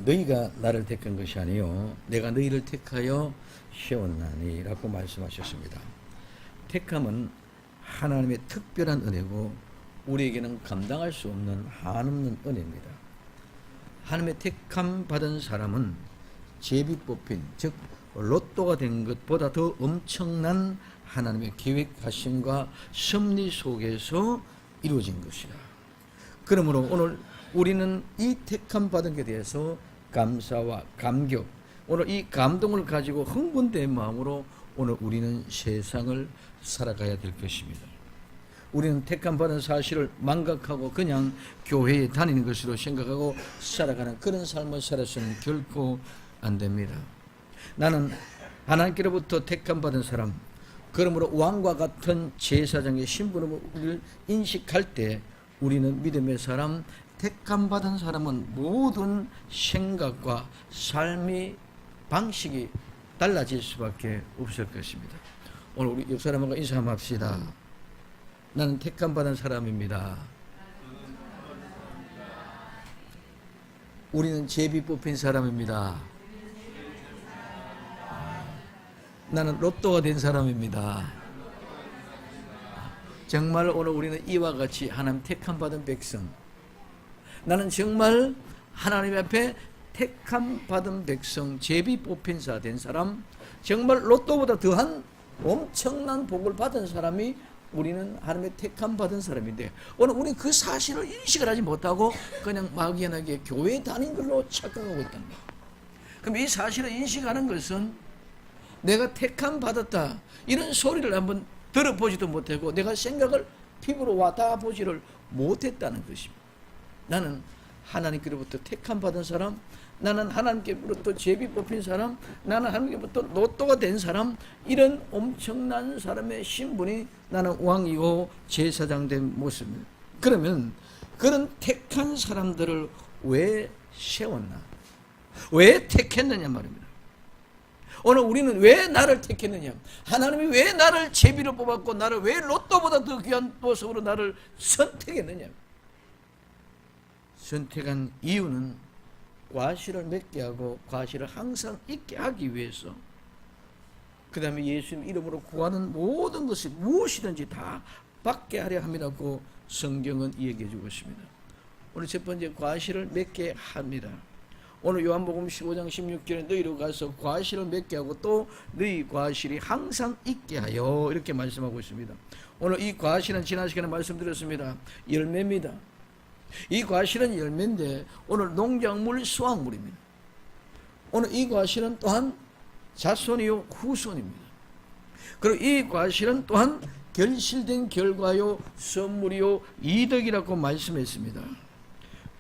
너희가 나를 택한 것이 아니요 내가 너희를 택하여 세웠나니 라고 말씀하셨습니다. 택함은 하나님의 특별한 은혜고 우리에게는 감당할 수 없는 한없는 은혜입니다. 하나님의 택함 받은 사람은 제비 뽑힌 즉 로또가 된 것보다 더 엄청난 하나님의 계획하심과 섭리 속에서 이루어진 것이다. 그러므로 오늘 우리는 이 택함 받은 것에 대해서 감사와 감격, 오늘 이 감동을 가지고 흥분된 마음으로 오늘 우리는 세상을 살아가야 될 것입니다. 우리는 택함 받은 사실을 망각하고 그냥 교회에 다니는 것으로 생각하고 살아가는 그런 삶을 살아서는 결코 안 됩니다. 나는 하나님께로부터 택함 받은 사람, 그러므로 왕과 같은 제사장의 신분을 인식할 때 우리는 믿음의 사람, 택함 받은 사람은 모든 생각과 삶의 방식이 달라질 수밖에 없을 것입니다. 오늘 우리 옆 사람하고 인사 한번 합시다. 나는 택함 받은 사람입니다. 우리는 제비 뽑힌 사람입니다. 나는 로또가 된 사람입니다. 정말 오늘 우리는 이와 같이 하나님 택함 받은 백성, 나는 정말 하나님 앞에 택함 받은 백성, 제비 뽑힌 자 된 사람, 정말 로또보다 더한 엄청난 복을 받은 사람이 우리는 하나님의 택함 받은 사람인데 오늘 우리는 그 사실을 인식을 하지 못하고 그냥 막연하게 교회에 다닌 걸로 착각하고 있다는 거예요. 그럼 이 사실을 인식하는 것은 내가 택함 받았다 이런 소리를 한번 들어보지도 못하고 내가 생각을 피부로 와닿아보지를 못했다는 것입니다. 나는 하나님께로부터 택함 받은 사람, 나는 하나님께로부터 제비 뽑힌 사람, 나는 하나님께로부터 로또가 된 사람, 이런 엄청난 사람의 신분이 나는 왕이고 제사장 된 모습입니다. 그러면 그런 택한 사람들을 왜 세웠나? 왜 택했느냐 말입니다. 오늘 우리는 왜 나를 택했느냐? 하나님이 왜 나를 제비로 뽑았고 나를 왜 로또보다 더 귀한 모습으로 나를 선택했느냐? 선택한 이유는 과실을 맺게 하고 과실을 항상 있게 하기 위해서, 그 다음에 예수님 이름으로 구하는 모든 것이 무엇이든지 다 받게 하려 함이라고 성경은 이야기해 주고 있습니다. 오늘 첫 번째 과실을 맺게 합니다. 오늘 요한복음 15장 16절에 너희로 가서 과실을 맺게 하고 또 너희 과실이 항상 있게 하여 이렇게 말씀하고 있습니다. 오늘 이 과실은 지난 시간에 말씀드렸습니다. 열매입니다. 이 과실은 열매인데 오늘 농작물 수확물입니다. 오늘 이 과실은 또한 자손이요 후손입니다. 그리고 이 과실은 또한 결실된 결과요 선물이요 이득이라고 말씀했습니다.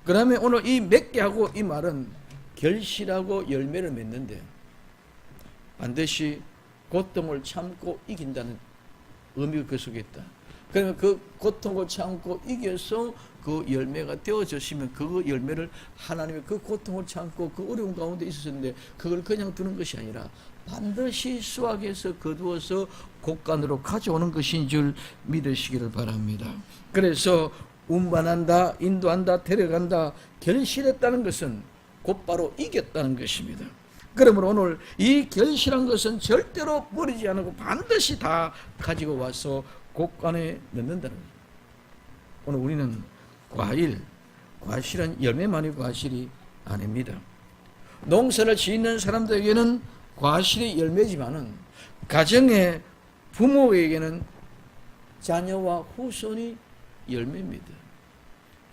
그러면 오늘 이 맺게 하고 이 말은 결실하고 열매를 맺는데 반드시 고통을 참고 이긴다는 의미가 그 속에 있다. 그러면 그 고통을 참고 이겨서 그 열매가 되어졌으면 그 열매를 하나님의 그 고통을 참고 그 어려운 가운데 있었는데 그걸 그냥 두는 것이 아니라 반드시 수확해서 거두어서 곡간으로 가져오는 것인 줄 믿으시기를 바랍니다. 그래서 운반한다, 인도한다, 데려간다, 결실했다는 것은 곧바로 이겼다는 것입니다. 그러므로 오늘 이 결실한 것은 절대로 버리지 않고 반드시 다 가지고 와서 곡간에 넣는다는 거예요. 오늘 우리는 과실은 열매만이 과실이 아닙니다. 농사를 짓는 사람들에게는 과실이 열매지만은 가정의 부모에게는 자녀와 후손이 열매입니다.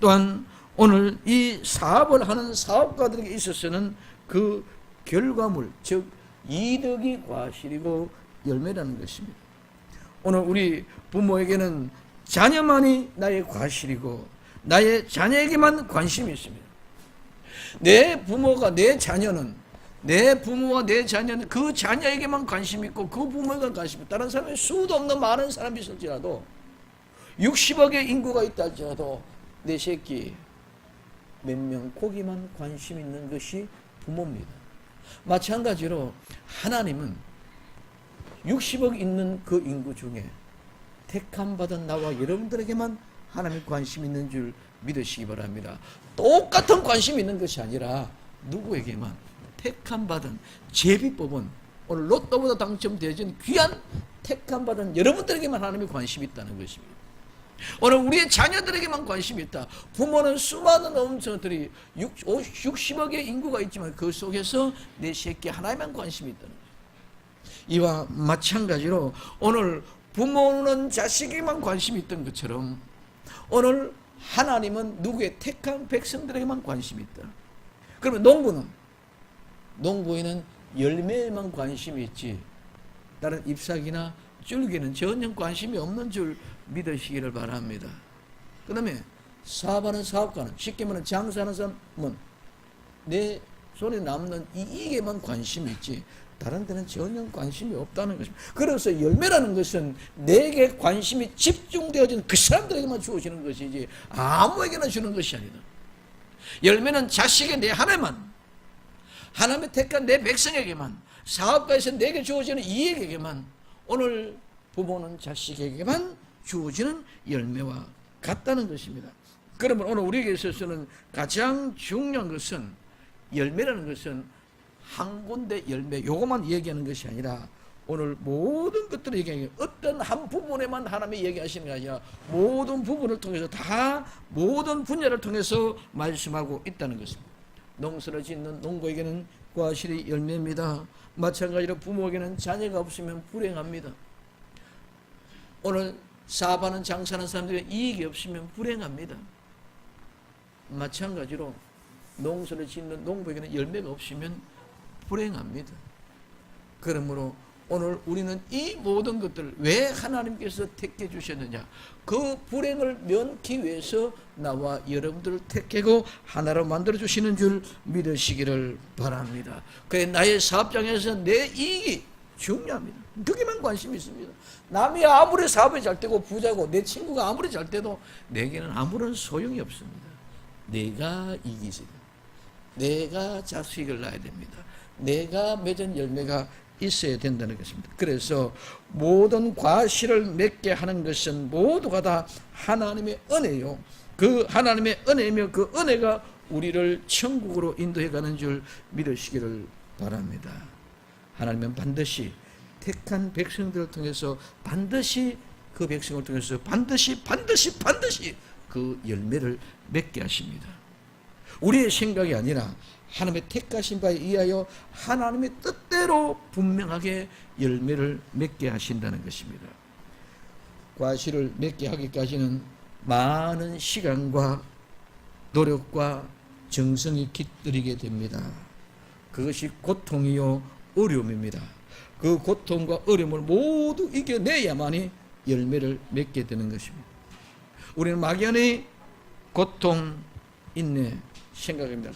또한 오늘 이 사업을 하는 사업가들에게 있어서는 그 결과물, 즉 이득이 과실이고 열매라는 것입니다. 오늘 우리 부모에게는 자녀만이 나의 과실이고 나의 자녀에게만 관심이 있습니다. 내 부모가 내 자녀는 내 부모와 내 자녀는 그 자녀에게만 관심이 있고 그 부모에게만 관심이 있고 다른 사람이 수도 없는 많은 사람이 있을지라도 60억의 인구가 있다 할지라도 내 새끼 몇 명 거기만 관심 있는 것이 부모입니다. 마찬가지로 하나님은 60억 있는 그 인구 중에 택함 받은 나와 여러분들에게만 하나님의 관심 있는 줄 믿으시기 바랍니다. 똑같은 관심이 있는 것이 아니라 누구에게만 택함 받은 제비 뽑은 오늘 로또보다 당첨되어진 귀한 택함 받은 여러분들에게만 하나님이 관심이 있다는 것입니다. 오늘 우리의 자녀들에게만 관심이 있다. 부모는 수많은 엄청들이 60억의 인구가 있지만 그 속에서 내 새끼 하나에만 관심이 있다는 거예요. 이와 마찬가지로 오늘 부모는 자식에게만 관심이 있던 것처럼 오늘 하나님은 누구의 택한 백성들에게만 관심이 있다. 그러면 농부에는 열매에만 관심이 있지 다른 잎사귀나 줄기는 전혀 관심이 없는 줄 믿으시기를 바랍니다. 그 다음에 사업하는 사업가는, 쉽게 말하면 장사하는 사람은 내 손에 남는 이익에만 관심이 있지 다른 데는 전혀 관심이 없다는 것입니다. 그래서 열매라는 것은 내게 관심이 집중되어진 그 사람들에게만 주어지는 것이지 아무에게나 주는 것이 아니다. 열매는 자식의 내 하나만, 하나님의 택한 내 백성에게만, 사업가에서 내게 주어지는 이익에게만, 오늘 부모는 자식에게만 주어지는 열매와 같다는 것입니다. 그러면 오늘 우리에게 있어서는 가장 중요한 것은 열매라는 것은 한 군데 열매 요것만 얘기하는 것이 아니라 오늘 모든 것들을 얘기하는 게 어떤 한 부분에만 하나님이 얘기하시는 게 아니라 모든 부분을 통해서 다 모든 분야를 통해서 말씀하고 있다는 것입니다. 농사를 짓는 농부에게는 과실이 열매입니다. 마찬가지로 부모에게는 자녀가 없으면 불행합니다. 오늘 사업하는 장사하는 사람들에게 이익이 없으면 불행합니다. 마찬가지로 농사를 짓는 농부에게는 열매가 없으면 불행합니다. 그러므로 오늘 우리는 이 모든 것들을 왜 하나님께서 택해 주셨느냐, 그 불행을 면하기 위해서 나와 여러분들을 택하고 하나로 만들어 주시는 줄 믿으시기를 바랍니다. 그래 나의 사업장에서 내 이익이 중요합니다. 그게만 관심이 있습니다. 남이 아무리 사업이 잘 되고 부자고 내 친구가 아무리 잘 돼도 내게는 아무런 소용이 없습니다. 내가 이익이 있어야 됩니다. 내가 자식을 낳아야 됩니다. 내가 맺은 열매가 있어야 된다는 것입니다. 그래서 모든 과실을 맺게 하는 것은 모두가 다 하나님의 은혜요. 그 하나님의 은혜이며 그 은혜가 우리를 천국으로 인도해 가는 줄 믿으시기를 바랍니다. 하나님은 반드시 택한 백성들을 통해서 반드시 그 백성을 통해서 반드시 그 열매를 맺게 하십니다. 우리의 생각이 아니라 하나님의 택하신 바에 의하여 하나님의 뜻대로 분명하게 열매를 맺게 하신다는 것입니다. 과실을 맺게 하기까지는 많은 시간과 노력과 정성이 깃들이게 됩니다. 그것이 고통이요 어려움입니다. 그 고통과 어려움을 모두 이겨내야만이 열매를 맺게 되는 것입니다. 우리는 막연히 고통, 인내 생각합니다.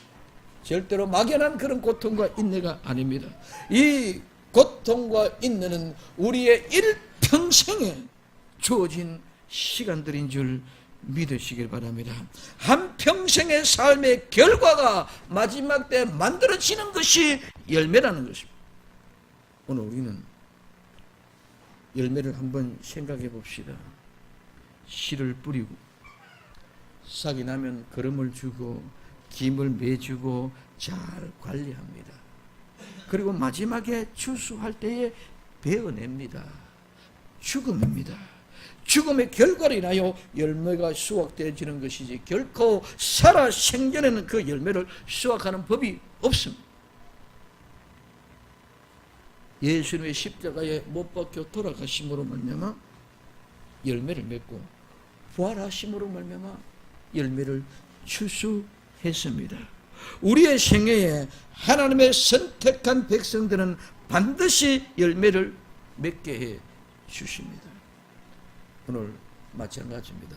절대로 막연한 그런 고통과 인내가 아닙니다. 이 고통과 인내는 우리의 일평생에 주어진 시간들인 줄 믿으시길 바랍니다. 한평생의 삶의 결과가 마지막 때 만들어지는 것이 열매라는 것입니다. 오늘 우리는 열매를 한번 생각해 봅시다. 씨를 뿌리고 싹이 나면 거름을 주고 김을 매주고 잘 관리합니다. 그리고 마지막에 추수할 때에 베어냅니다. 죽음입니다. 죽음의 결과로 인하여 열매가 수확되어지는 것이지 결코 살아 생전에는 그 열매를 수확하는 법이 없습니다. 예수님의 십자가에 못 박혀 돌아가심으로 말미암아 열매를 맺고 부활하심으로 말미암아 열매를 추수했습니다. 우리의 생애에 하나님의 선택한 백성들은 반드시 열매를 맺게 해 주십니다. 오늘 마찬가지입니다.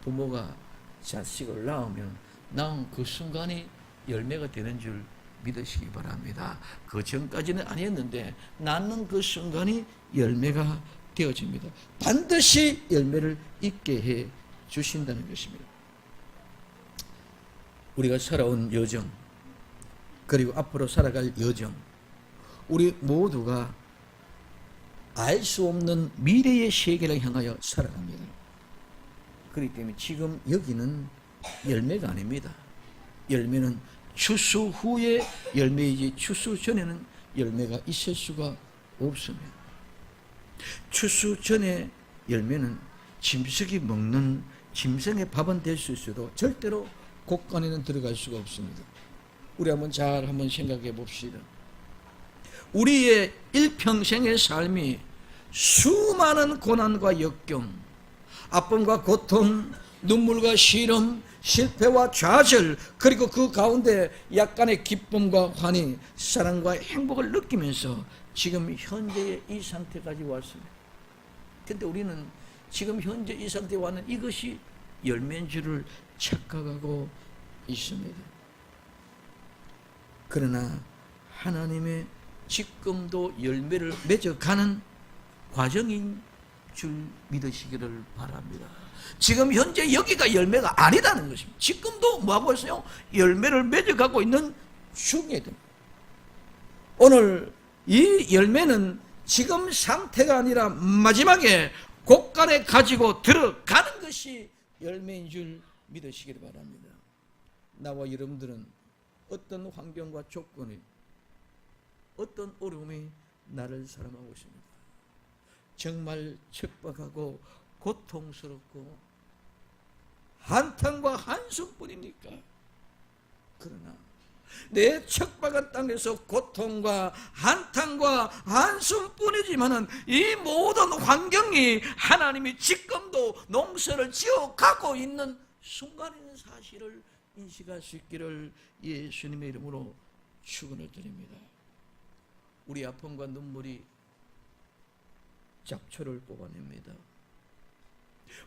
부모가 자식을 낳은 그 순간이 열매가 되는 줄 믿으시기 바랍니다. 그 전까지는 아니었는데 낳는 그 순간이 열매가 되어집니다. 반드시 열매를 있게 해 주신다는 것입니다. 우리가 살아온 여정, 그리고 앞으로 살아갈 여정, 우리 모두가 알 수 없는 미래의 세계를 향하여 살아갑니다. 그렇기 때문에 지금 여기는 열매가 아닙니다. 열매는 추수 후에 열매이지 추수 전에는 열매가 있을 수가 없습니다. 추수 전에 열매는 짐승이 먹는 짐승의 밥은 될 수 있어도 절대로 곡간에는 들어갈 수가 없습니다. 우리 한번 생각해 봅시다. 우리의 일평생의 삶이 수많은 고난과 역경, 아픔과 고통, 눈물과 시름, 실패와 좌절, 그리고 그 가운데 약간의 기쁨과 환희, 사랑과 행복을 느끼면서 지금 현재의 이 상태까지 왔습니다. 그런데 우리는 지금 현재 이 상태에 왔는 이것이 열매인 줄을 착각하고 있습니다. 그러나 하나님의 지금도 열매를 맺어가는 과정인 줄 믿으시기를 바랍니다. 지금 현재 여기가 열매가 아니다는 것입니다. 지금도 뭐하고 있어요? 열매를 맺어가고 있는 중이다. 오늘 이 열매는 지금 상태가 아니라 마지막에 곡간에 가지고 들어가는 것이 열매인 줄 믿으시기를 바랍니다. 나와 여러분들은 어떤 환경과 조건이, 어떤 어려움이 나를 사랑하고 있습니다. 정말 척박하고 고통스럽고 한탄과 한숨뿐입니까? 그러나 내 척박한 땅에서 고통과 한탄과 한숨뿐이지만은 이 모든 환경이 하나님이 지금도 농사를 지어가고 있는 순간인 사실을 인식할 수 있기를 예수님의 이름으로 축원을 드립니다. 우리 아픔과 눈물이 잡초를 뽑아냅니다.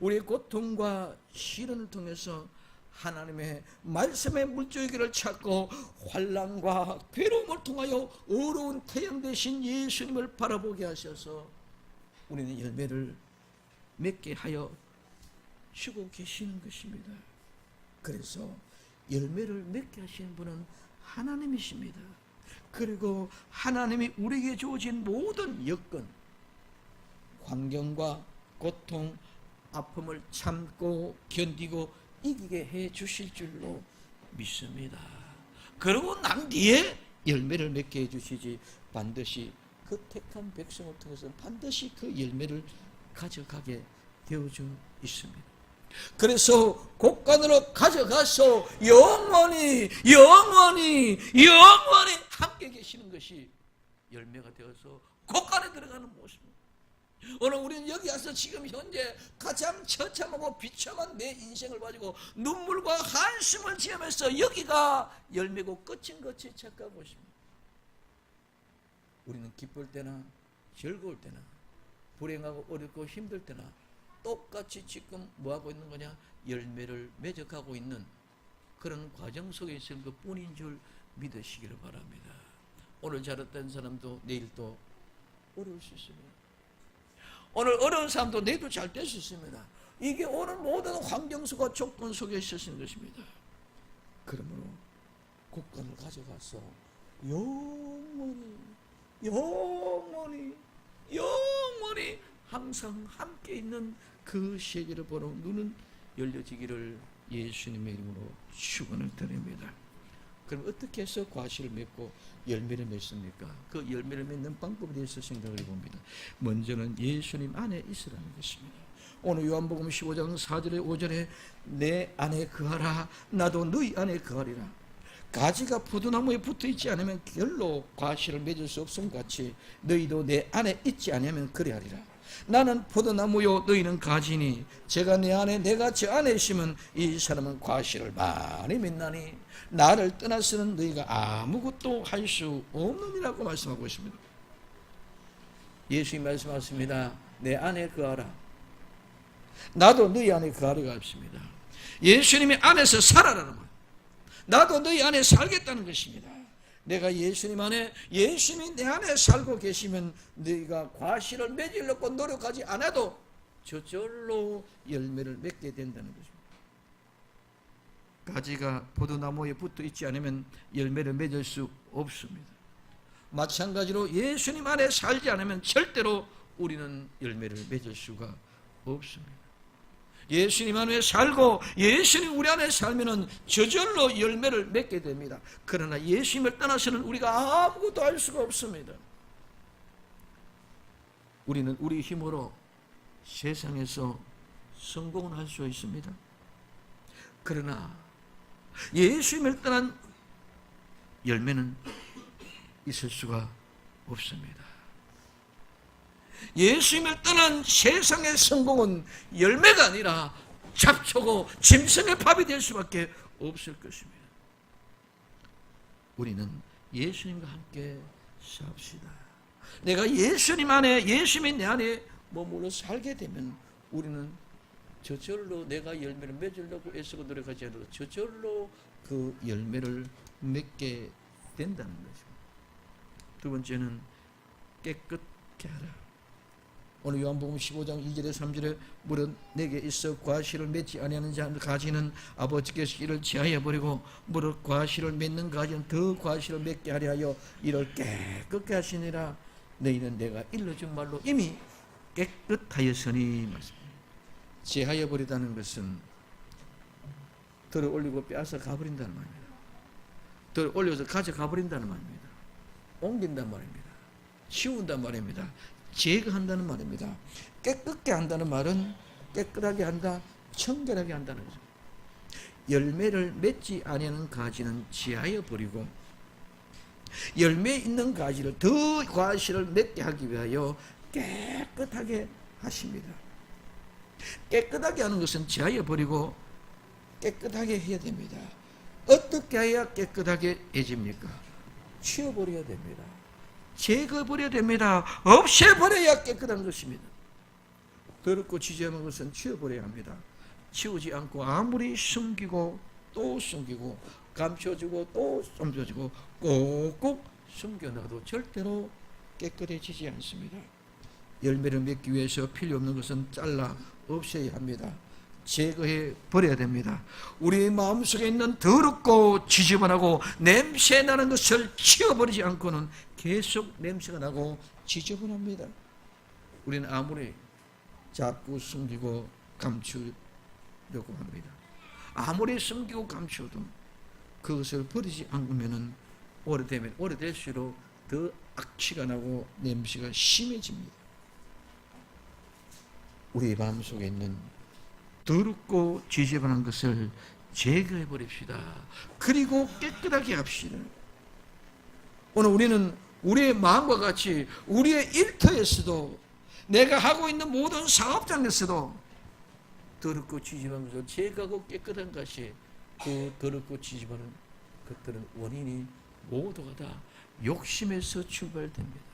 우리의 고통과 시련을 통해서 하나님의 말씀의 물줄기를 찾고 환난과 괴로움을 통하여 어려운 태양 되신 예수님을 바라보게 하셔서 우리는 열매를 맺게 하여 주고 계시는 것입니다. 그래서 열매를 맺게 하시는 분은 하나님이십니다. 그리고 하나님이 우리에게 주어진 모든 여건, 환경과 고통, 아픔을 참고 견디고 이기게 해 주실 줄로 믿습니다. 그러고 난 뒤에 열매를 맺게 해 주시지, 반드시 그 택한 백성을 통해서 반드시 그 열매를 가져가게 되어져 있습니다. 그래서 곡간으로 가져가서 영원히 함께 계시는 것이 열매가 되어서 곡간에 들어가는 모습입니다. 오늘 우리는 여기 와서 지금 현재 가장 처참하고 비참한 내 인생을 가지고 눈물과 한숨을 지으면서 여기가 열매고 끝인 것이 착각하고 있습니다. 우리는 기쁠 때나 즐거울 때나 불행하고 어렵고 힘들 때나 똑같이 지금 뭐하고 있는 거냐? 열매를 맺어가고 있는 그런 과정 속에 있는 것 뿐인 줄 믿으시기를 바랍니다. 오늘 잘했던 사람도 내일 또 어려울 수 있습니다. 오늘 어려운 사람도 내일도 잘 될 수 있습니다. 이게 오늘 모든 환경 속과 조건 속에 있었는 것입니다. 그러므로 곡간을 가져가서 영원히 항상 함께 있는 그 세계를 보러 눈은 열려지기를 예수님의 이름으로 축원을 드립니다. 그럼 어떻게 해서 과실을 맺고 열매를 맺습니까? 그 열매를 맺는 방법에 대해서 생각을 해봅니다. 먼저는 예수님 안에 있으라는 것입니다. 오늘 요한복음 15장 4절에 5절에 내 안에 거하라 나도 너희 안에 거하리라. 가지가 포도나무에 붙어있지 않으면 결로 과실을 맺을 수 없음 같이 너희도 내 안에 있지 않으면 그래하리라. 나는 포도나무요 너희는 가지니 제가 내 안에 내가 저 안에 있으면 이 사람은 과실을 많이 맺나니 나를 떠나서는 너희가 아무것도 할 수 없느니라고 말씀하고 있습니다. 예수님 말씀하십니다. 내 안에 거하라. 나도 너희 안에 거하리가 없습니다. 예수님이 안에서 살아라는 말. 나도 너희 안에 살겠다는 것입니다. 내가 예수님 안에, 예수님이 내 안에 살고 계시면 너희가 과실을 맺으려고 노력하지 않아도 저절로 열매를 맺게 된다는 것입니다. 가지가 포도나무에 붙어 있지 않으면 열매를 맺을 수 없습니다. 마찬가지로 예수님 안에 살지 않으면 절대로 우리는 열매를 맺을 수가 없습니다. 예수님 안에 살고 예수님 우리 안에 살면은 저절로 열매를 맺게 됩니다. 그러나 예수님을 떠나서는 우리가 아무것도 할 수가 없습니다. 우리는 우리 힘으로 세상에서 성공을 할 수 있습니다. 그러나 예수님을 떠난 열매는 있을 수가 없습니다. 예수님을 떠난 세상의 성공은 열매가 아니라 잡초고 짐승의 밥이 될 수밖에 없을 것입니다. 우리는 예수님과 함께 삽시다. 내가 예수님 안에, 예수님이 내 안에 머물러 살게 되면 우리는 저절로 내가 열매를 맺으려고 애쓰고 노력하지 않아도 저절로 그 열매를 맺게 된다는 것입니다. 두 번째는 깨끗게 하라. 오늘 요한복음 15장 2절에 3절에 무릇 내게 있어 과실을 맺지 아니하는 자 가지는 아버지께서 이를 제하여 버리고 무릇 과실을 맺는 가지는 더 과실을 맺게 하려 하여 이를 깨끗게 하시니라. 너희는 내가 일러준 말로 이미 깨끗하였으니 말씀입니다. 제하여 버리다는 것은 들어 올리고 빼앗아 가버린다는 말입니다. 들어 올려서 가져가 버린다는 말입니다. 옮긴다는 말입니다. 치운다는 말입니다. 제거한다는 말입니다. 깨끗게 한다는 말은 깨끗하게 한다, 청결하게 한다는 거죠. 열매를 맺지 아니하는 가지는 제하여 버리고 열매 있는 가지를 더 과실을 맺게 하기 위하여 깨끗하게 하십니다. 깨끗하게 하는 것은 제하여 버리고 깨끗하게 해야 됩니다. 어떻게 해야 깨끗하게 해집니까? 치워버려야 됩니다. 제거해버려야 됩니다. 없애버려야 깨끗한 것입니다. 더럽고 지저분한 것은 치워버려야 합니다. 치우지 않고 아무리 숨기고 또 숨기고 감춰주고 또 숨겨주고 꼭꼭 숨겨놔도 절대로 깨끗해지지 않습니다. 열매를 맺기 위해서 필요 없는 것은 잘라 없애야 합니다. 제거해 버려야 됩니다. 우리 마음속에 있는 더럽고 지저분하고 냄새 나는 것을 치워버리지 않고는 계속 냄새가 나고 지저분합니다. 우리는 아무리 자꾸 숨기고 감추려고 합니다. 아무리 숨기고 감추어도 그것을 버리지 않으면 오래되면 오래될수록 더 악취가 나고 냄새가 심해집니다. 우리 마음속에 있는 더럽고 지저분한 것을 제거해 버립시다. 그리고 깨끗하게 합시다. 오늘 우리는 우리의 마음과 같이 우리의 일터에서도 내가 하고 있는 모든 사업장에서도 더럽고 지저분한 것을 제거하고 깨끗한 것이 그 더럽고 지저분한 것들은 원인이 모두가 다 욕심에서 출발됩니다.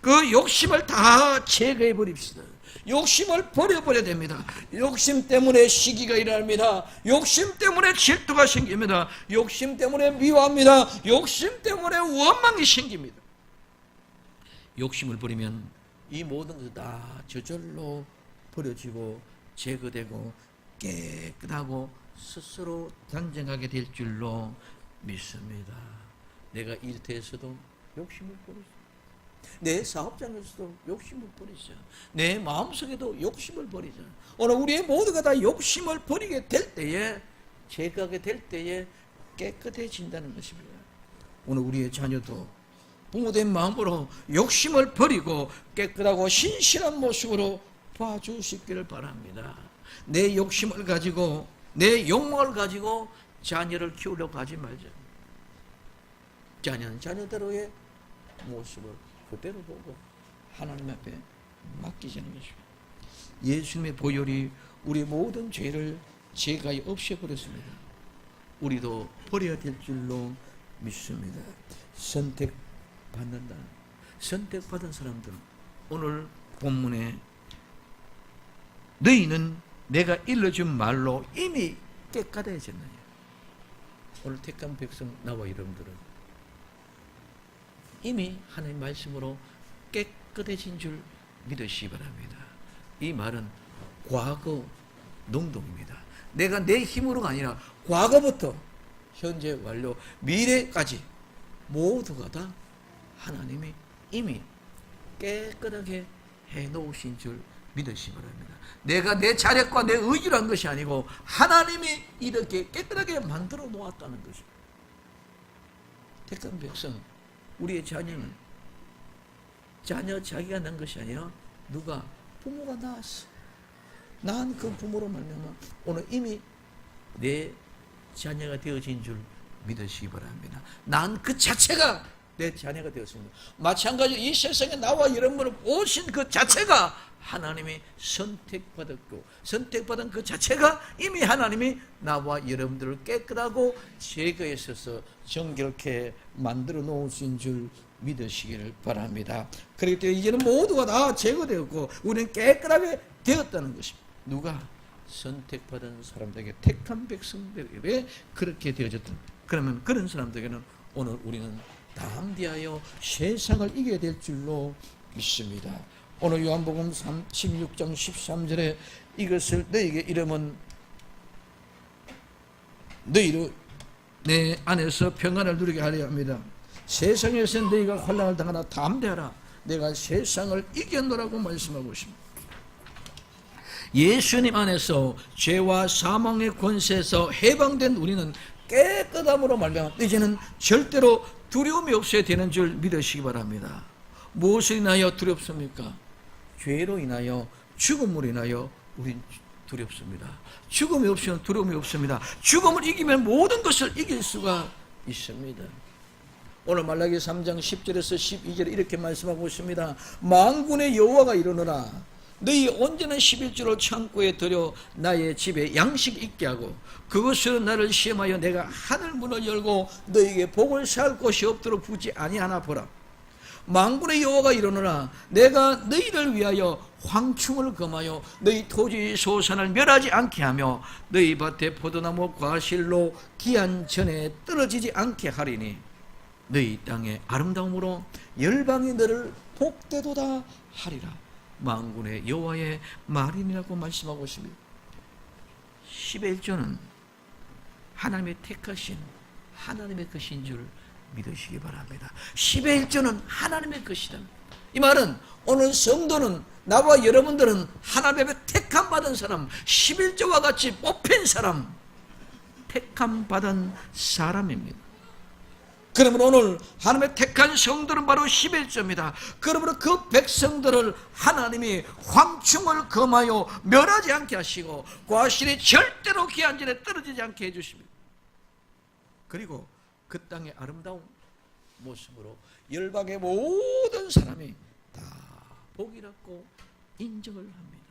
그 욕심을 다 제거해 버립시다. 욕심을 버려버려야 됩니다. 욕심 때문에 시기가 일어납니다. 욕심 때문에 질투가 생깁니다. 욕심 때문에 미워합니다. 욕심 때문에 원망이 생깁니다. 욕심을 버리면 이 모든 것이 다 저절로 버려지고 제거되고 깨끗하고 스스로 단정하게 될 줄로 믿습니다. 내가 일터에서도 욕심을 버리죠. 내 사업장에서도 욕심을 버리죠. 내 마음속에도 욕심을 버리죠. 오늘 우리의 모두가 다 욕심을 버리게 될 때에, 제거하게 될 때에 깨끗해진다는 것입니다. 오늘 우리의 자녀도 부모된 마음으로 욕심을 버리고 깨끗하고 신실한 모습으로 봐주시기를 바랍니다. 내 욕심을 가지고, 내 욕망을 가지고 자녀를 키우려고 하지 말자. 자녀는 자녀대로의 모습을 그대로 보고 하나님 앞에 맡기자는 것입니다. 예수님의 보혈이 우리 모든 죄를 제거하여 없애버렸습니다. 우리도 버려야 될 줄로 믿습니다. 선택받는다. 선택받은 사람들, 오늘 본문에 너희는 내가 일러준 말로 이미 깨끗해졌느냐. 오늘 택한 백성 나와 여러분들은 이미 하나님 말씀으로 깨끗해진 줄 믿으시기 바랍니다. 이 말은 과거 능동입니다. 내가 내 힘으로가 아니라 과거부터 현재 완료, 미래까지 모두가 다 하나님이 이미 깨끗하게 해놓으신 줄 믿으시기 바랍니다. 내가 내 자력과 내 의지로 한 것이 아니고 하나님이 이렇게 깨끗하게 만들어 놓았다는 것입니다. 택한 백성, 우리의 자녀는 자녀 자기가 낳은 것이 아니라 누가? 부모가 낳았어. 낳은 그 부모로 말미암아 오늘 이미 내 자녀가 되어진 줄 믿으시기 바랍니다. 낳은 그 자체가 내 자녀가 되었습니다. 마찬가지로 이 세상에 나와 여러분을 오신 그 자체가 하나님이 선택받았고, 선택받은 그 자체가 이미 하나님이 나와 여러분들을 깨끗하고 제거에 있어서 정결케 만들어 놓으신 줄 믿으시기를 바랍니다. 그렇기 때문에 이제는 모두가 다 제거되었고 우리는 깨끗하게 되었다는 것입니다. 누가? 선택받은 사람들에게, 택한 백성들에게 그렇게 되어졌다. 그러면 그런 사람들에게는 오늘 우리는 담대하여 세상을 이겨야 될 줄로 믿습니다. 오늘 요한복음 16장 13절에 이것을 너희에게 이름은 너희로 내 안에서 평안을 누리게 하려 합니다. 세상에서 너희가 환난을 당하나 담대하라. 내가 세상을 이겼노라고 말씀하고 있습니다. 예수님 안에서 죄와 사망의 권세에서 해방된 우리는 깨끗함으로 말미암아 이제는 절대로 두려움이 없어야 되는 줄 믿으시기 바랍니다. 무엇을 인하여 두렵습니까? 죄로 인하여, 죽음으로 인하여 우린 두렵습니다. 죽음이 없으면 두려움이 없습니다. 죽음을 이기면 모든 것을 이길 수가 있습니다. 오늘 말라기 3장 10절에서 12절에 이렇게 말씀하고 있습니다. 만군의 여호와가 이르노라. 너희 온전한 11조를 창고에 들여 나의 집에 양식 있게 하고 그것으로 나를 시험하여 내가 하늘 문을 열고 너희에게 복을 살 곳이 없도록 부지 아니하나 보라. 만군의 여호와가 이르노라. 내가 너희를 위하여 황충을 금하여 너희 토지 소산을 멸하지 않게 하며 너희 밭에 포도나무 과실로 기한 전에 떨어지지 않게 하리니 너희 땅의 아름다움으로 열방이 너를 복되도다 하리라. 만군의 여호와의 말이라고 말씀하고 있습니다. 11조는 하나님의 택하신 하나님의 것인 줄 믿으시기 바랍니다. 11조는 하나님의 것이다. 이 말은 오늘 성도는, 나와 여러분들은 하나님의 택함 받은 사람, 11조와 같이 뽑힌 사람, 택함 받은 사람입니다. 그러면 오늘 하나님의 택한 성도는 바로 11조입니다. 그러므로 그 백성들을 하나님이 황충을 금하여 멸하지 않게 하시고 과실이 절대로 기한 전에 떨어지지 않게 해주십니다. 그리고 그 땅의 아름다운 모습으로 열방의 모든 사람이 다 복이라고 인정을 합니다.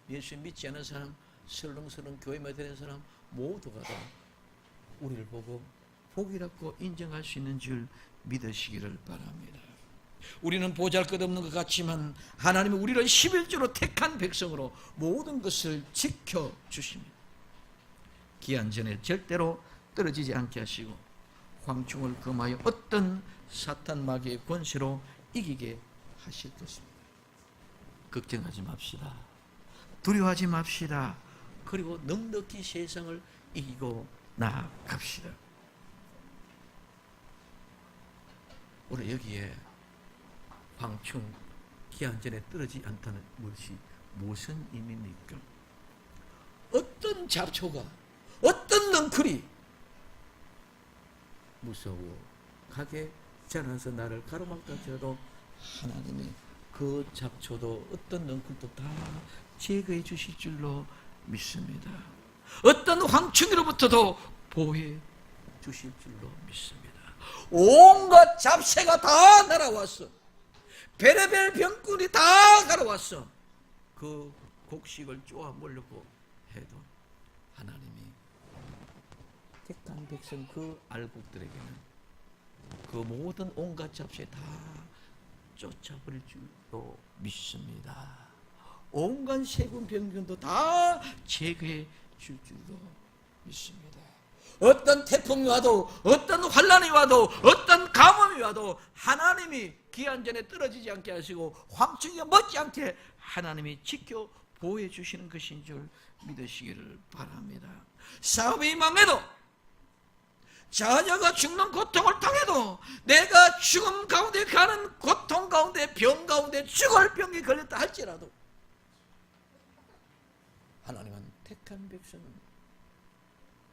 예수 믿지 않은 사람, 설렁설렁 교회만 되는 사람 모두가 다 우리를 보고 복이라고 인정할 수 있는 줄 믿으시기를 바랍니다. 우리는 보잘것없는 것 같지만 하나님은 우리를 11조로 택한 백성으로 모든 것을 지켜주십니다. 기한 전에 절대로 떨어지지 않게 하시고 황충을 금하여 어떤 사탄 마귀의 권세로 이기게 하실 것입니다. 걱정하지 맙시다. 두려워하지 맙시다. 그리고 넉넉히 세상을 이기고 나아갑시다. 오늘 여기에 황충 기한 전에 떨어지지 않다는 것이 무슨 의미입니까? 어떤 잡초가, 어떤 넝쿨이 무서워하게 자라서 나를 가로막다 하더라도 하나님이 그 잡초도 어떤 넝쿨도 다 제거해 주실 줄로 믿습니다. 어떤 황충으로부터도 보호해 주실 줄로 믿습니다. 온갖 잡새가 다 날아왔어. 베레벨 병꾼이 다 가러왔어. 그 곡식을 쪼아 먹으려고 해도 하나님이 택한 백성 그 알곡들에게는 그 모든 온갖 잡새 다 쫓아버릴 줄로 믿습니다. 온갖 세균 병균도 다 제거해 줄 줄로 믿습니다. 어떤 태풍이 와도, 어떤 환난이 와도, 어떤 가뭄이 와도 하나님이 기한 전에 떨어지지 않게 하시고 황충이 먹지 않게 하나님이 지켜 보호해 주시는 것인 줄 믿으시기를 바랍니다. 사업이 망해도, 자녀가 죽는 고통을 당해도, 내가 죽음 가운데 가는 고통 가운데, 병 가운데 죽을 병이 걸렸다 할지라도 택한 백성은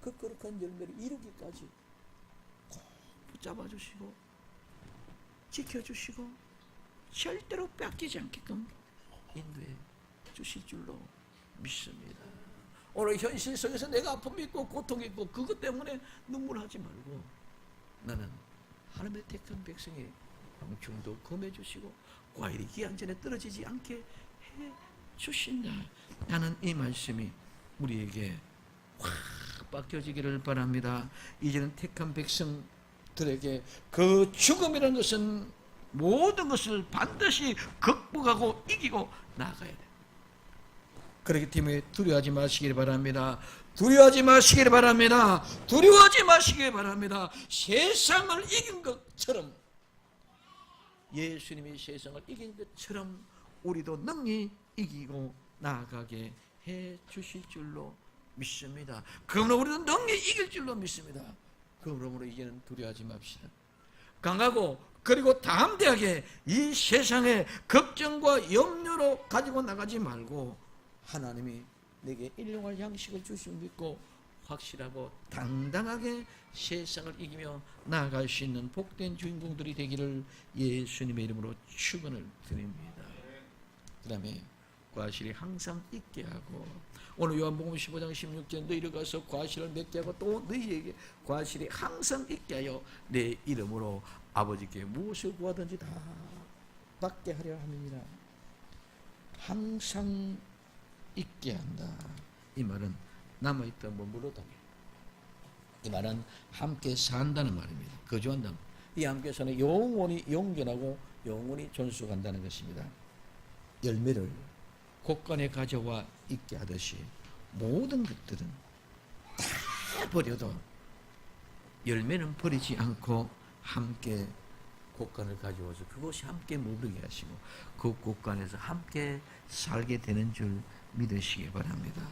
그 거룩한 열매를 이루기까지 꼭 붙잡아 주시고 지켜주시고 절대로 뺏기지 않게끔 인도해 주실 줄로 믿습니다. 오늘 현실 속에서 내가 아픔이 있고 고통이 있고 그것 때문에 눈물하지 말고 나는 하나님의 택한 백성의 방충도 검해 주시고 과일이 기한 전에 떨어지지 않게 해 주신다 하는 이 말씀이 우리에게 확 박혀지기를 바랍니다. 이제는 택한 백성들에게 그 죽음이라는 것은 모든 것을 반드시 극복하고 이기고 나아가야 돼. 그렇기 때문에 두려워하지 마시길 바랍니다. 두려워하지 마시길 바랍니다. 두려워하지 마시길 바랍니다. 세상을 이긴 것처럼 예수님이 세상을 이긴 것처럼 우리도 능히 이기고 나아가게 해 주실 줄로 믿습니다. 그러므로 우리도 능히 이길 줄로 믿습니다. 그러므로 이제는 두려워하지 맙시다. 강하고 그리고 담대하게 이 세상의 걱정과 염려로 가지고 나가지 말고 하나님이 내게 일용할 양식을 주심을 믿고 확실하고 당당하게 세상을 이기며 나아갈 수 있는 복된 주인공들이 되기를 예수님의 이름으로 축원을 드립니다. 그 다음에 과실이 항상 있게 하고 오늘 요한복음 15장 16절 너희를 가서 과실을 맺게 하고 또 너희에게 과실이 항상 있게 하여 내 이름으로 아버지께 무엇을 구하든지 다 받게 하려 함이니라. 항상 있게 한다. 이 말은 남아있던 머무르다. 이 말은 함께 산다는 말입니다. 거주한다는 말. 이 함께 사는 영원히 영존하고 영원히 존속한다는 것입니다. 열매를 곳간에 가져와 있게 하듯이 모든 것들은 다 버려도 열매는 버리지 않고 함께 곳간을 가져와서 그것이 함께 머무르게 하시고 그 곳간에서 함께 살게 되는 줄 믿으시기 바랍니다.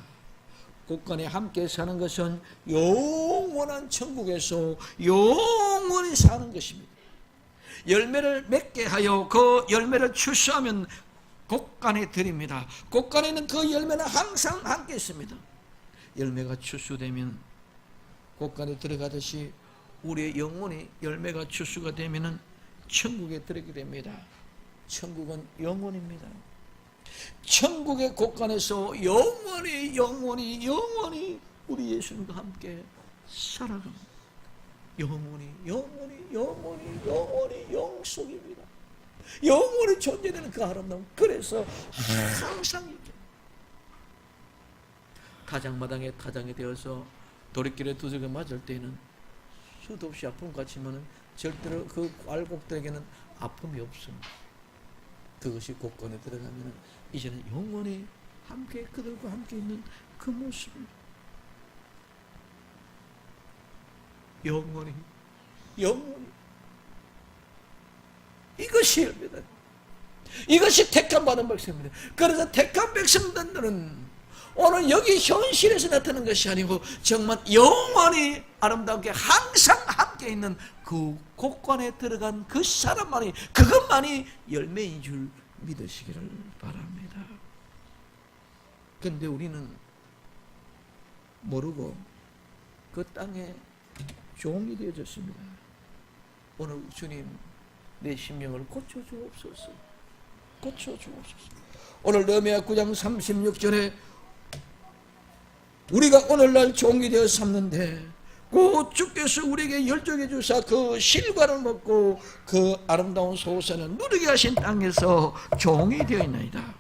곳간에 함께 사는 것은 영원한 천국에서 영원히 사는 것입니다. 열매를 맺게 하여 그 열매를 추수하면 곳간에 드립니다. 곳간에는 그 열매는 항상 함께 있습니다. 열매가 추수되면 곳간에 들어가듯이 우리의 영혼이 열매가 추수가 되면 천국에 들어가게 됩니다. 천국은 영원입니다. 천국의 곳간에서 영원히 우리 예수님과 함께 살아갑니다. 영원히 영속입니다. 영원히 존재되는 그 아름다움. 그래서 항상 이렇게 타장마당에 타장이 되어서 도리길에 두들겨 맞을 때에는 수도 없이 아픔 같지만은 절대로 그 꽈곡들에게는 아픔이 없습니다. 그것이 곳간에 들어가면 이제는 영원히 함께 그들과 함께 있는 그 모습입니다. 영원히 이것이 열매다. 이것이 택함 받은 백성입니다. 그래서 택한 백성들은 오늘 여기 현실에서 나타나는 것이 아니고 정말 영원히 아름답게 항상 함께 있는 그 곳간에 들어간 그 사람만이 그것만이 열매인 줄 믿으시기를 바랍니다. 그런데 우리는 모르고 그 땅에 종이 되어졌습니다. 오늘 주님 내 심령을 고쳐주옵소서. 오늘 너미야 9장 36절에 우리가 오늘날 종이 되어 샀는데 곧 주께서 우리에게 열정해 주사 그 실과를 먹고 그 아름다운 소산을 누리게 하신 땅에서 종이 되어 있나이다.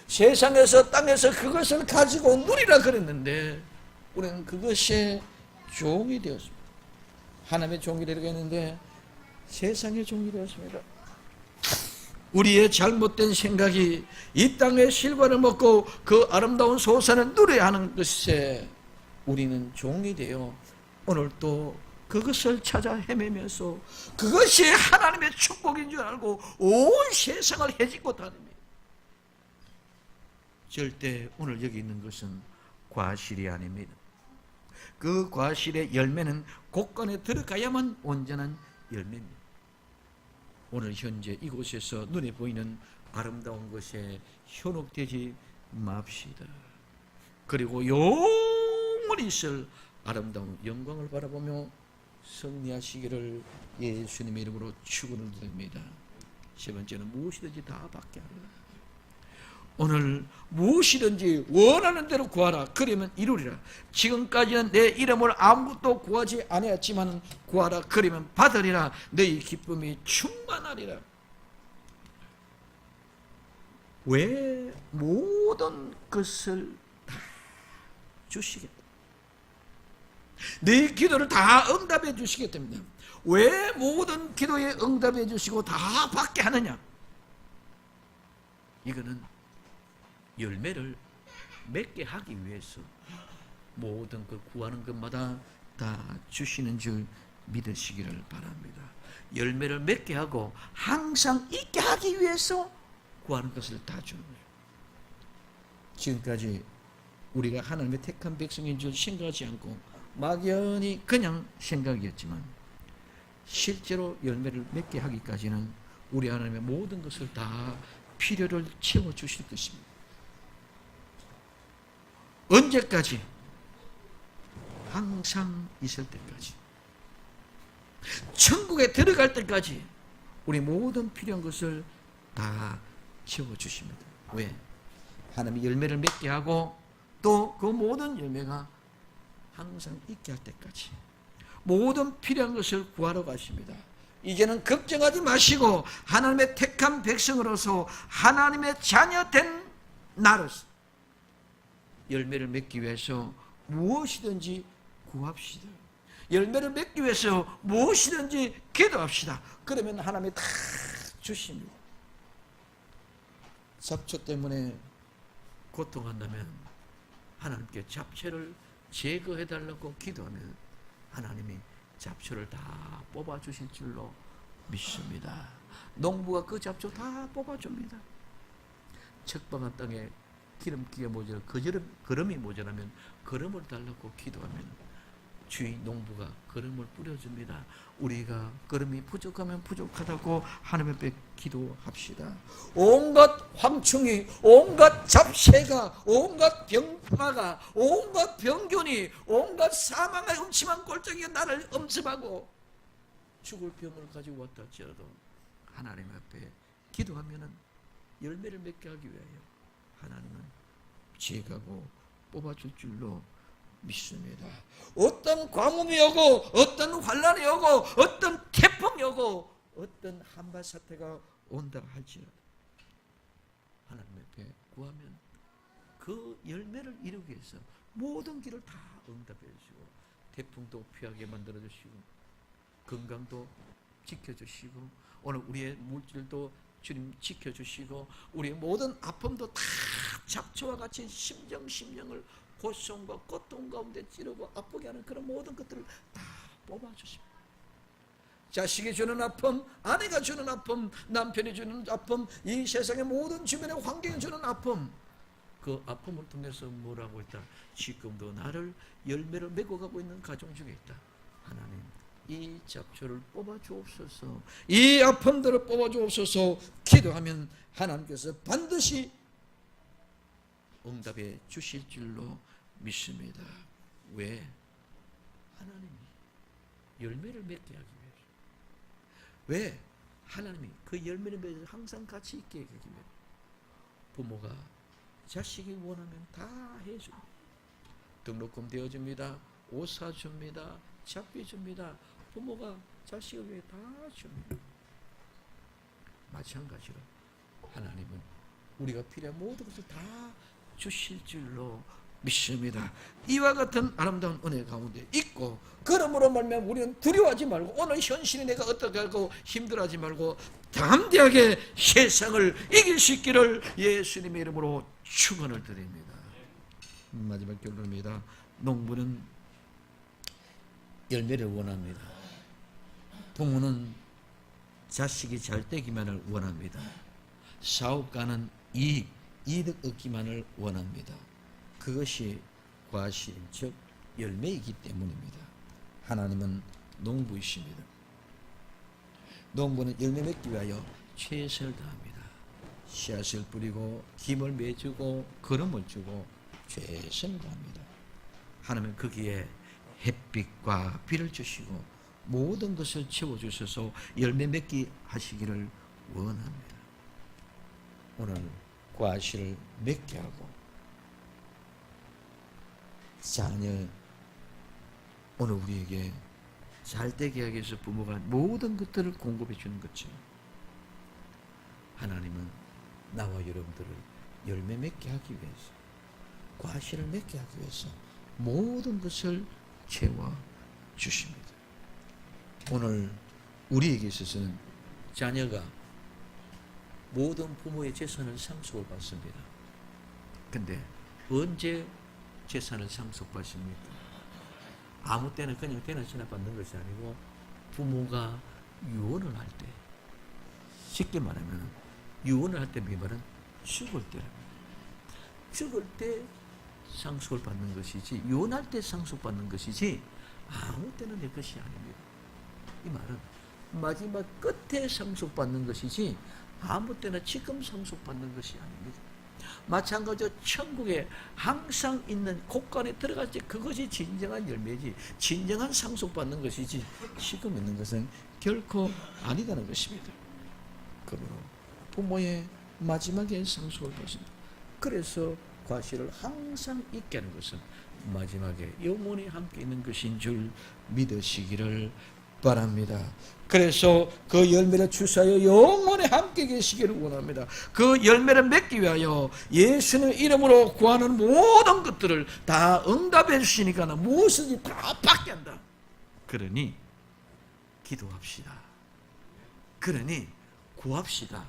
세상에서 땅에서 그것을 가지고 누리라 그랬는데 우리는 그것에 종이 되었습니다. 하나님의 종이 되겠는데 세상의 종이 되었습니다. 우리의 잘못된 생각이 이 땅의 실과를 먹고 그 아름다운 소산을 누려야 하는 것에 우리는 종이 되어 오늘 또 그것을 찾아 헤매면서 그것이 하나님의 축복인 줄 알고 온 세상을 헤집고 다닙니다. 절대 오늘 여기 있는 것은 과실이 아닙니다. 그 과실의 열매는 곳간에 들어가야만 온전한 열매입니다. 오늘 현재 이곳에서 눈에 보이는 아름다운 것에 현혹되지 맙시다. 그리고 영원히 있을 아름다운 영광을 바라보며 승리하시기를 예수님의 이름으로 축원을 드립니다. 세 번째는 무엇이든지 다 받게 하라. 오늘 무엇이든지 원하는 대로 구하라. 그러면 이루리라. 지금까지는 내 이름을 아무것도 구하지 아니했지만 구하라. 그러면 받으리라. 너희 기쁨이 충만하리라. 왜 모든 것을 다 주시겠다. 네 기도를 다 응답해 주시겠답니다. 왜 모든 기도에 응답해 주시고 다 받게 하느냐? 이거는 열매를 맺게 하기 위해서 모든 그 구하는 것마다 다 주시는 줄 믿으시기를 바랍니다. 열매를 맺게 하고 항상 있게 하기 위해서 구하는 것을 다 주는 거예요. 지금까지 우리가 하나님의 택한 백성인 줄 생각하지 않고 막연히 그냥 생각이었지만 실제로 열매를 맺게 하기까지는 우리 하나님의 모든 것을 다 필요를 채워주실 것입니다. 언제까지? 항상 있을 때까지, 천국에 들어갈 때까지 우리 모든 필요한 것을 다 채워주십니다. 왜? 하나님이 열매를 맺게 하고 또 그 모든 열매가 항상 있게 할 때까지 모든 필요한 것을 구하러 가십니다. 이제는 걱정하지 마시고 하나님의 택한 백성으로서 하나님의 자녀된 나로서 열매를 맺기 위해서 무엇이든지 구합시다. 열매를 맺기 위해서 무엇이든지 기도합시다. 그러면 하나님이 다 주십니다. 잡초 때문에 고통한다면 하나님께 잡초를 제거해달라고 기도하면 하나님이 잡초를 다 뽑아주실 줄로 믿습니다. 농부가 그 잡초 다 뽑아줍니다. 척박한 땅에 기름기가 모자라 거름이 모자라면 거름을 달라고 기도하면 주인 농부가 거름을 뿌려줍니다. 우리가 거름이 부족하면 부족하다고 하나님 앞에 기도합시다. 온갖 황충이, 온갖 잡새가, 온갖 병마가, 온갖 병균이, 온갖 사망의 음침한 꼴짝이가 나를 엄습하고 죽을 병을 가지고 왔다 할지라도 하나님 앞에 기도하면 열매를 맺게 하기 위하여 하나님은 제거하고 뽑아줄 줄로 믿습니다. 어떤 광음이 오고 어떤 환란이 오고 어떤 태풍이 오고 어떤 한발 사태가 온다 할지라도 하나님 앞에 구하면 그 열매를 이루기 위해서 모든 길을 다 응답해 주시고 태풍도 피하게 만들어 주시고 건강도 지켜주시고 오늘 우리의 물질도 주님 지켜주시고 우리의 모든 아픔도 다 잡초와 같이 심령을 고통과 고통 가운데 찌르고 아프게 하는 그런 모든 것들을 다 뽑아주십니다. 자식이 주는 아픔, 아내가 주는 아픔, 남편이 주는 아픔, 이 세상의 모든 주변의 환경이 주는 아픔, 그 아픔을 통해서 뭐라고 했다? 지금도 나를 열매를 메고 가고 있는 가정 중에 있다. 하나님 이 잡초를 뽑아주옵소서, 이 아픔들을 뽑아주옵소서 기도하면 하나님께서 반드시 응답해 주실 줄로 믿습니다. 왜? 하나님이 열매를 맺게 하기 위해서. 왜? 하나님이 그 열매를 맺어서 항상 같이 있게 하기 위해 부모가 자식이 원하면 다 해줍니다. 등록금 되어줍니다. 옷 사줍니다. 잡비 줍니다. 부모가 자식을 위해 다 줍니다. 마찬가지로 하나님은 우리가 필요한 모든 것을 다 주실 줄로 믿습니다. 이와 같은 아름다운 은혜 가운데 있고 그러므로 말미암아 우리는 두려워하지 말고 오늘 현실이 내가 어떻게 하고 힘들어하지 말고 담대하게 세상을 이길 수 있기를 예수님의 이름으로 축원을 드립니다. 마지막 결론입니다. 농부는 열매를 원합니다. 부모는 자식이 잘 되기만을 원합니다. 사업가는 이득 얻기만을 원합니다. 그것이 과실, 즉 열매이기 때문입니다. 하나님은 농부이십니다. 농부는 열매 맺기 위하여 최선을 다합니다. 씨앗을 뿌리고 김을 매주고 거름을 주고 최선을 다합니다. 하나님은 거기에 햇빛과 비를 주시고 모든 것을 채워주셔서 열매 맺게 하시기를 원합니다. 오늘 과실을 맺게 하고 자녀 오늘 우리에게 잘되게 하기 위해서 부모가 모든 것들을 공급해 주는 것처럼 하나님은 나와 여러분들을 열매 맺게 하기 위해서 과실을 맺게 하기 위해서 모든 것을 채워 주십니다. 오늘 우리에게 있어서는 자녀가 모든 부모의 재산을 상속을 받습니다. 근데 언제 재산을 상속받습니까? 아무 때나 그냥 되는 신나 받는 것이 아니고 부모가 유언을 할 때, 쉽게 말하면 유언을 할 때 이 말은 죽을 때랍니다. 죽을 때 상속을 받는 것이지 유언할 때 상속받는 것이지 아무 때나 내 것이 아닙니다. 이 말은 마지막 끝에 상속받는 것이지 아무 때나 지금 상속받는 것이 아닙니다. 마찬가지로 천국에 항상 있는 곳간에 들어갈 때 그것이 진정한 열매지 진정한 상속받는 것이지 지금 있는 것은 결코 아니다는 것입니다. 그러므로 부모의 마지막에 상속을 받습니다. 그래서 과실을 항상 있게 하는 것은 마지막에 영원히 함께 있는 것인 줄 믿으시기를 바랍니다. 그래서 그 열매를 주사여 영원히 함께 계시기를 원합니다. 그 열매를 맺기 위하여 예수의 이름으로 구하는 모든 것들을 다 응답해 주시니까 무엇이든지 다 받게 한다. 그러니 기도합시다. 그러니 구합시다.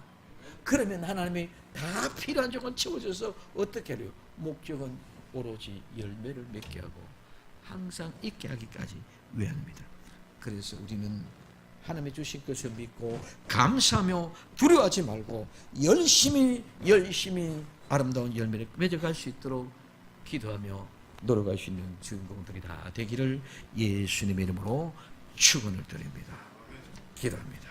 그러면 하나님이 다 필요한 조건 채워줘서 어떻게 해요? 목적은 오로지 열매를 맺게 하고 항상 있게 하기까지 위함입니다. 그래서 우리는 하나님이 주신 것을 믿고 감사하며 두려워하지 말고 열심히 아름다운 열매를 맺어갈 수 있도록 기도하며 노력할 수 있는 주인공들이 다 되기를 예수님의 이름으로 축원을 드립니다. 기도합니다.